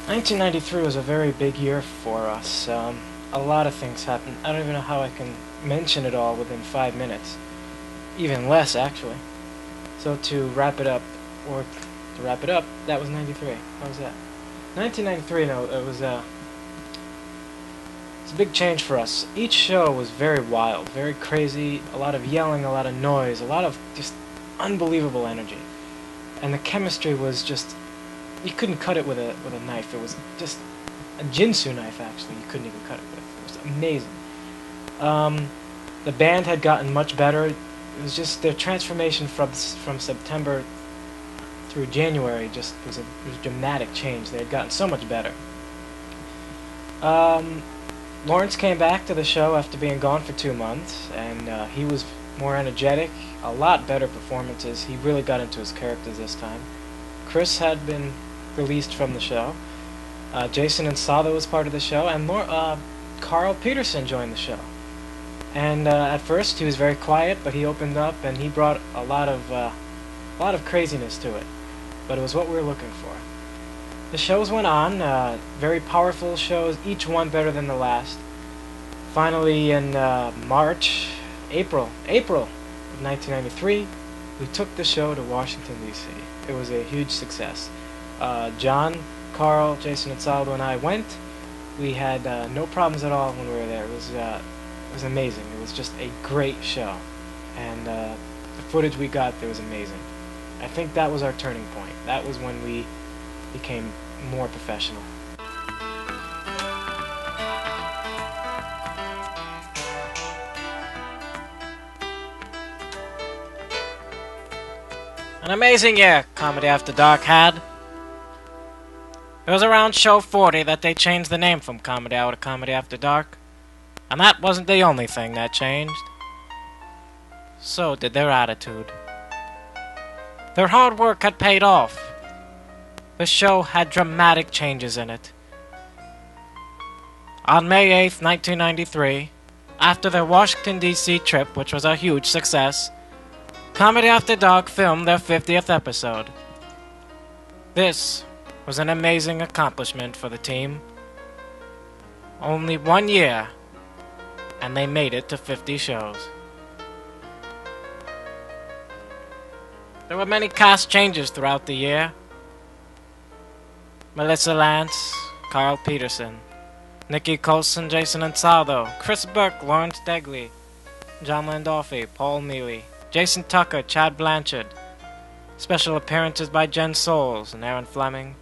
1993 was a very big year for us. A lot of things happened. I don't even know how I can mention it all within 5 minutes. Even less, actually. So to wrap it up, that was 93. How was that? 1993, no, it's a big change for us. Each show was very wild, very crazy, a lot of yelling, a lot of noise, a lot of just unbelievable energy. And the chemistry was just, you couldn't cut it with a knife. It was just a Jinsu knife, actually. You couldn't even cut it with. It was amazing. The band had gotten much better. It was just their transformation from September through January was a dramatic change. They had gotten so much better. Lawrence came back to the show after being gone for 2 months, and he was more energetic, a lot better performances. He really got into his characters this time. Chris had been released from the show. Jason Insada was part of the show, and Carl Peterson joined the show. And at first he was very quiet, but he opened up and he brought a lot of craziness to it. But it was what we were looking for. The shows went on, very powerful shows, each one better than the last. Finally, in April of 1993, we took the show to Washington, D.C. It was a huge success. John, Carl, Jason, and Saldo and I went. We had no problems at all when we were there. It was amazing. It was just a great show. And the footage we got there was amazing. I think that was our turning point. That was when we became more professional. An amazing year Comedy After Dark had. It was around show 40 that they changed the name from Comedy Hour to Comedy After Dark. And that wasn't the only thing that changed. So did their attitude. Their hard work had paid off. The show had dramatic changes in it. On May 8th, 1993, after their Washington, D.C. trip, which was a huge success, Comedy After Dark filmed their 50th episode. This was an amazing accomplishment for the team. Only 1 year, and they made it to 50 shows. There were many cast changes throughout the year. Melissa Lance, Carl Peterson, Nikki Colson, Jason Ansaldo, Chris Burke, Lawrence Degley, John Landolfi, Paul Mealy, Jason Tucker, Chad Blanchard. Special appearances by Jen Souls and Aaron Fleming.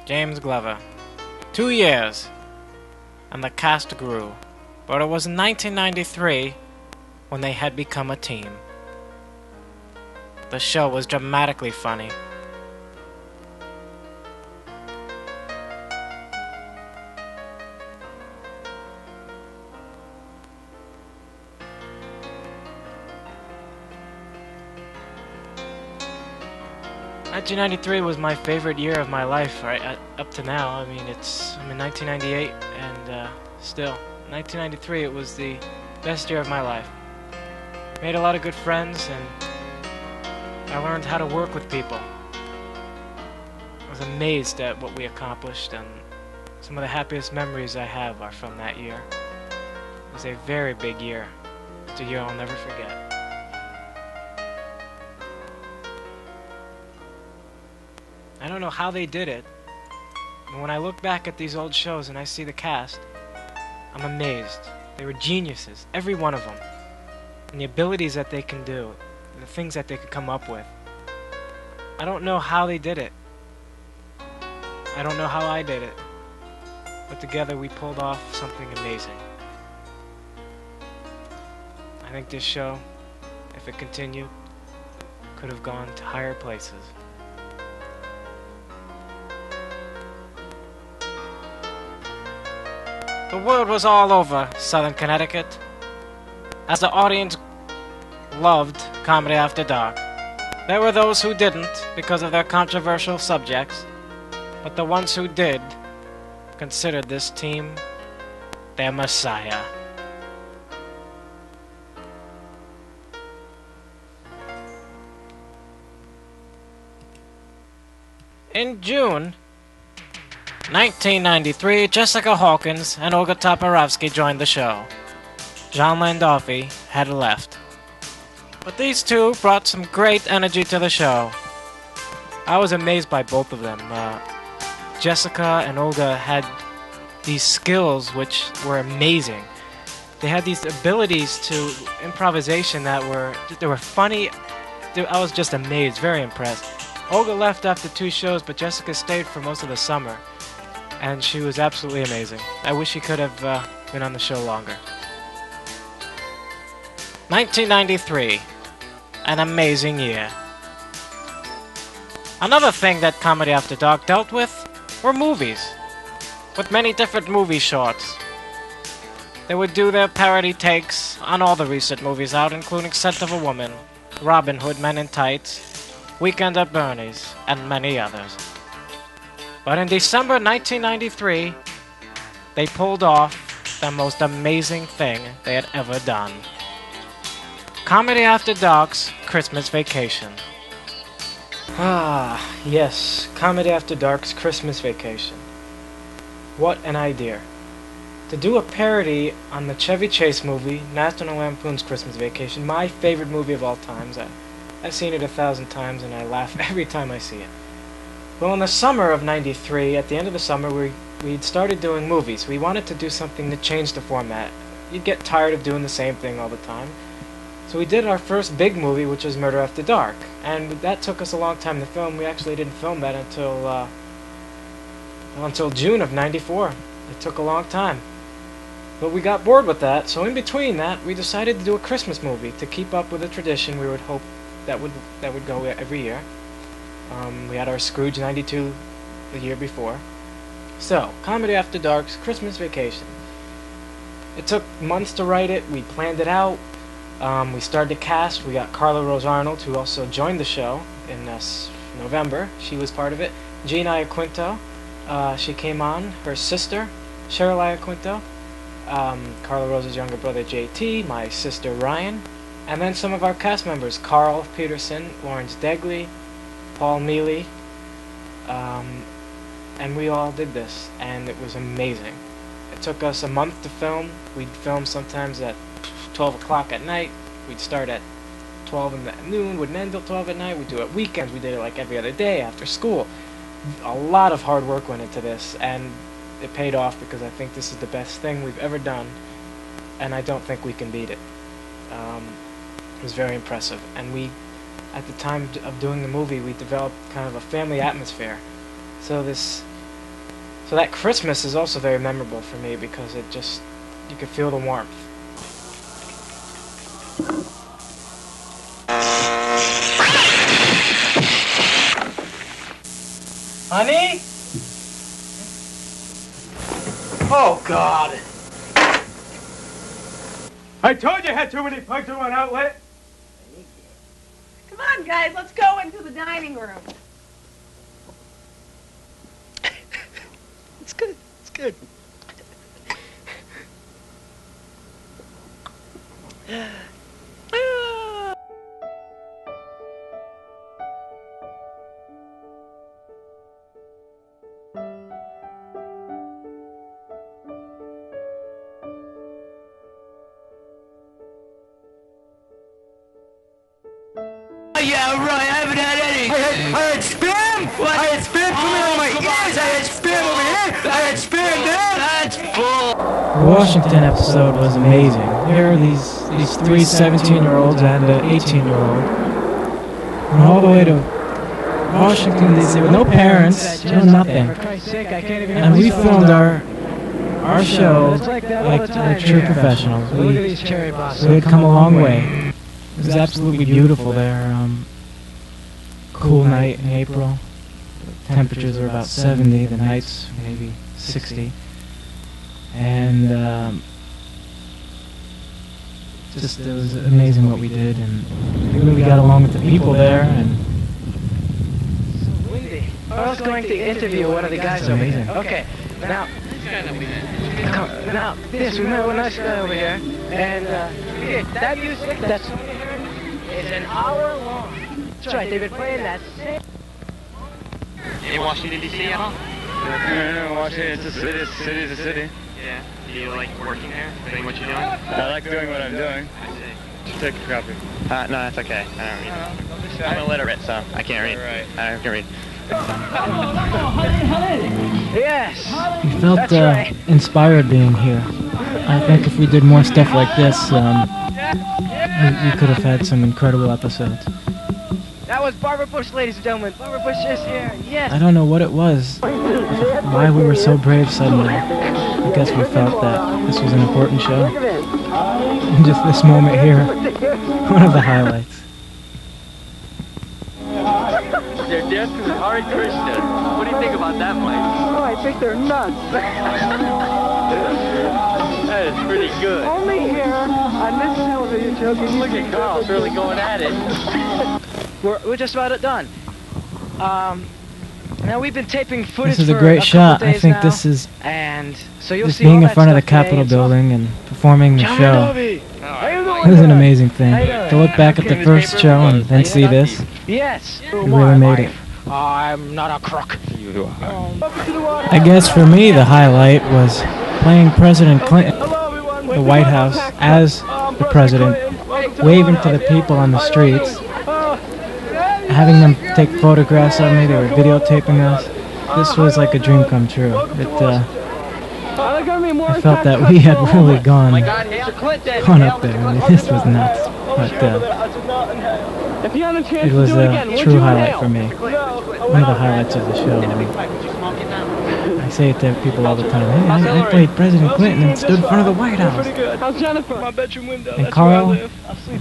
James Glover. 2 years, and the cast grew. But it was in 1993 when they had become a team. The show was dramatically funny. '93 was my favorite year of my life, right up to now. I mean, I'm in 1998, and still, 1993, it was the best year of my life. Made a lot of good friends, and I learned how to work with people. I was amazed at what we accomplished, and some of the happiest memories I have are from that year. It was a very big year. It's a year I'll never forget. I don't know how they did it, but when I look back at these old shows and I see the cast, I'm amazed. They were geniuses, every one of them. And the abilities that they can do, the things that they could come up with. I don't know how they did it. I don't know how I did it. But together we pulled off something amazing. I think this show, if it continued, could have gone to higher places. The word was all over Southern Connecticut, as the audience loved Comedy After Dark. There were those who didn't because of their controversial subjects, but the ones who did considered this team their messiah. In June 1993, Jessica Hawkins and Olga Toporowski joined the show. John Landolfi had left. But these two brought some great energy to the show. I was amazed by both of them. Jessica and Olga had these skills which were amazing. They had these abilities to improvisation that were funny. I was just amazed, very impressed. Olga left after 2 shows, but Jessica stayed for most of the summer, and she was absolutely amazing. I wish she could have been on the show longer. 1993, an amazing year. Another thing that Comedy After Dark dealt with were movies, with many different movie shorts. They would do their parody takes on all the recent movies out, including Scent of a Woman, Robin Hood, Men in Tights, Weekend at Bernie's, and many others. But in December 1993, they pulled off the most amazing thing they had ever done. Comedy After Dark's Christmas Vacation. Ah, yes, Comedy After Dark's Christmas Vacation. What an idea. To do a parody on the Chevy Chase movie, National Lampoon's Christmas Vacation, my favorite movie of all times. I've seen it 1,000 times and I laugh every time I see it. Well, in the summer of '93, at the end of the summer, we'd started doing movies. We wanted to do something to change the format. You'd get tired of doing the same thing all the time. So we did our first big movie, which was Murder After Dark. And that took us a long time to film. We actually didn't film that until June of '94. It took a long time. But we got bored with that, so in between that, we decided to do a Christmas movie to keep up with a tradition we would hope that would go every year. We had our Scrooge '92 the year before. So, Comedy After Dark's Christmas Vacation. It took months to write it. We planned it out. We started the cast. We got Carla Rose Arnold, who also joined the show in November. She was part of it. Jean Iaquinto, she came on. Her sister, Cheryl Iaquinto. Carla Rose's younger brother, JT. My sister, Ryan. And then some of our cast members, Carl Peterson, Lawrence Degley, Paul Mealy. And we all did this, and it was amazing. It took us a month to film. We'd film sometimes at 12 o'clock at night. We'd start at 12 in the noon, wouldn't end till 12 at night. We'd do it weekends. We did it like every other day after school. A lot of hard work went into this, and it paid off because I think this is the best thing we've ever done, and I don't think we can beat it. It was very impressive, and we, at the time of doing the movie, we developed kind of a family atmosphere. So that Christmas is also very memorable for me because it just, you could feel the warmth. Honey? Oh, God. I told you I had too many plugs in one outlet. Come on, guys, let's go into the dining room. It's good. It's good. Yeah, right. I haven't had any. I had spam. What? I had spam coming out of my ears. I had spam over here. I had spam there. That's full. The Washington episode was amazing. Here are these 3 17-year-olds and an 18-year-old. Went all the way to Washington D.C. with no parents, no nothing. And we filmed our show like true professionals. We had come a long way. It was absolutely beautiful there. Cool night in April. Temperatures were about 70. The nights maybe 60. And just it was amazing what we did, and we really got along with the people there. And So windy. I was going to interview one of the guys over here. Okay, now. Now, this, remember a nice guy over here, and that music, that's is an hour long. That's right, they've been playing that same. In Washington, D.C. at all? Washington, it's a city, it's a city. Yeah. Do you like working there? Doing what you're doing? I like doing what I'm doing. I see. Just take a copy. No, that's okay. I don't read. I'm illiterate, so I can't read. Right. I can read. Yes. We felt inspired being here. I think if we did more stuff like this, we could have had some incredible episodes. That was Barbara Bush, ladies and gentlemen. Barbara Bush is here. Yes. I don't know what it was, why we were so brave suddenly. I guess we felt that this was an important show. And just this moment here, one of the highlights. They're dancing with Hare Krishna. What do you think about that, Mike? Oh, I think they're nuts. That is pretty good. Only here on this television show can you Look at Carl's really going at it. We're just about done. Now we've been taping footage. This is a for great couple shot. I days think now, this is and so you'll just see being all in that front of the stuff today. Capitol It's all- building and performing the John show. Dobie. How you doing? It was an there? amazing thing. How you doing? To look back at the first show and then see this, Yes. we really made it. I'm not a crook. You are. I guess for me the highlight was playing President Clinton, the White House, as the president, waving to the people on the streets, having them take photographs of me. They were videotaping us. This was like a dream come true. I felt that we had really gone up there. I mean, this was nuts. But it was a true highlight for me. One of the highlights of the show. I say it to people all the time. Hey, I played President Clinton and stood in front of the White House. How's Jennifer? My bedroom window. And Carl,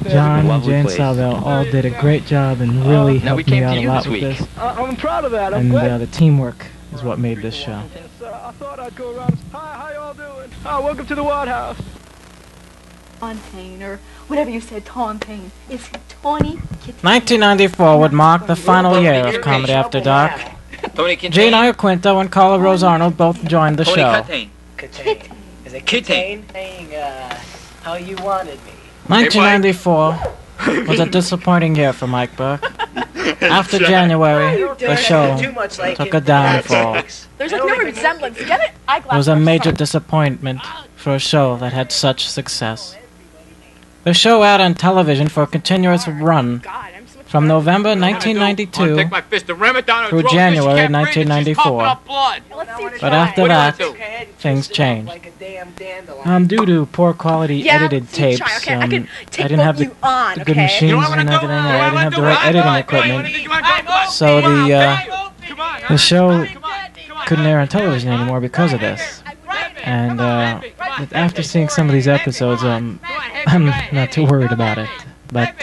John, and Jan Salvell all did a great job and really helped me out a lot with this. I'm proud of that. And the teamwork is what made this show. I thought I'd go around. Hi, how y'all doing? Welcome to the White House. Tauntaine, or whatever you said, Tauntaine. It's Tawny Kitty. 1994 would mark the final year of Comedy After Dark. Gene Iacquinto and Carla Rose Arnold both joined the show. Kittain. Is it Kittain? Saying, how you wanted me. 1994 was a disappointing year for Mike Burke. After January, the show took a downfall. There's like no resemblance. Get it? It was a major disappointment for a show that had such success. The show aired on television for a continuous run from November 1992 through January 1994. But after that, things changed. Due to poor quality edited tapes, I didn't have the good machines and everything, or I didn't have the right editing equipment, so the show couldn't air on television anymore because of this. And after seeing some of these episodes, I'm not too worried about it. But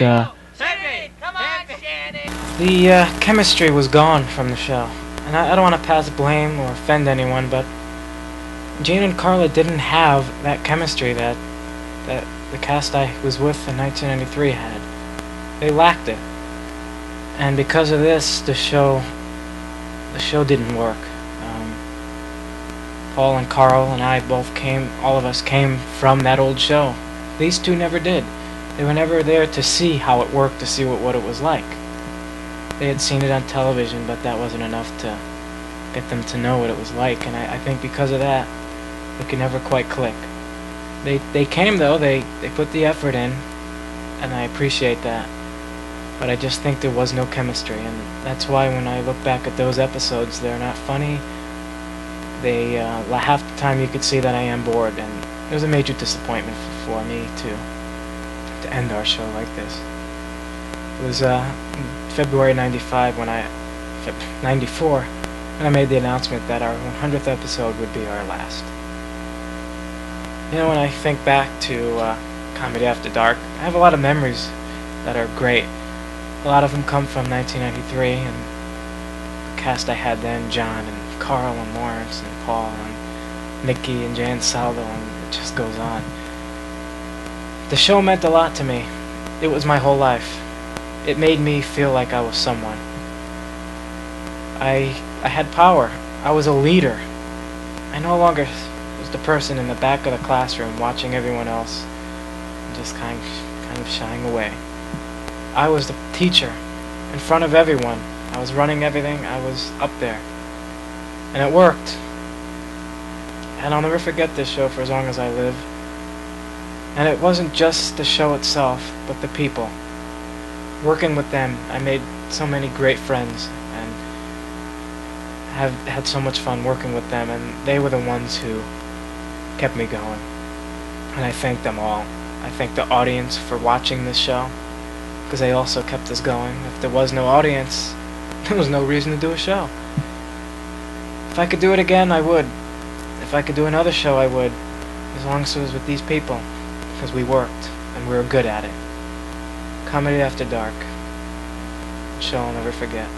the chemistry was gone from the show. And I don't want to pass blame or offend anyone, but Gene and Carla didn't have that chemistry that the cast I was with in 1993 had. They lacked it. And because of this, the show didn't work. Paul and Carl and I all of us came from that old show. These two never did. They were never there to see how it worked, to see what it was like. They had seen it on television, but that wasn't enough to get them to know what it was like, and I think because of that, we could never quite click. They came though, they put the effort in, and I appreciate that. But I just think there was no chemistry, and that's why when I look back at those episodes, they're not funny. They half the time you could see that I am bored, and it was a major disappointment for me to end our show like this. It was February '94 when I made the announcement that our 100th episode would be our last. You know, when I think back to Comedy After Dark, I have a lot of memories that are great. A lot of them come from 1993 and the cast I had then, John and Carl and Lawrence and Paul and Nikki and Jan Saldo, and it just goes on. The show meant a lot to me. It was my whole life. It made me feel like I was someone. I had power. I was a leader. I no longer was the person in the back of the classroom watching everyone else and just kind of shying away. I was the teacher in front of everyone. I was running everything. I was up there. And it worked. And I'll never forget this show for as long as I live. And it wasn't just the show itself, but the people. Working with them, I made so many great friends and have had so much fun working with them, and they were the ones who kept me going. And I thank them all. I thank the audience for watching this show, because they also kept us going. If there was no audience, there was no reason to do a show. If I could do it again, I would. If I could do another show, I would. As long as it was with these people. Because we worked, and we were good at it. Comedy After Dark. A show I'll never forget.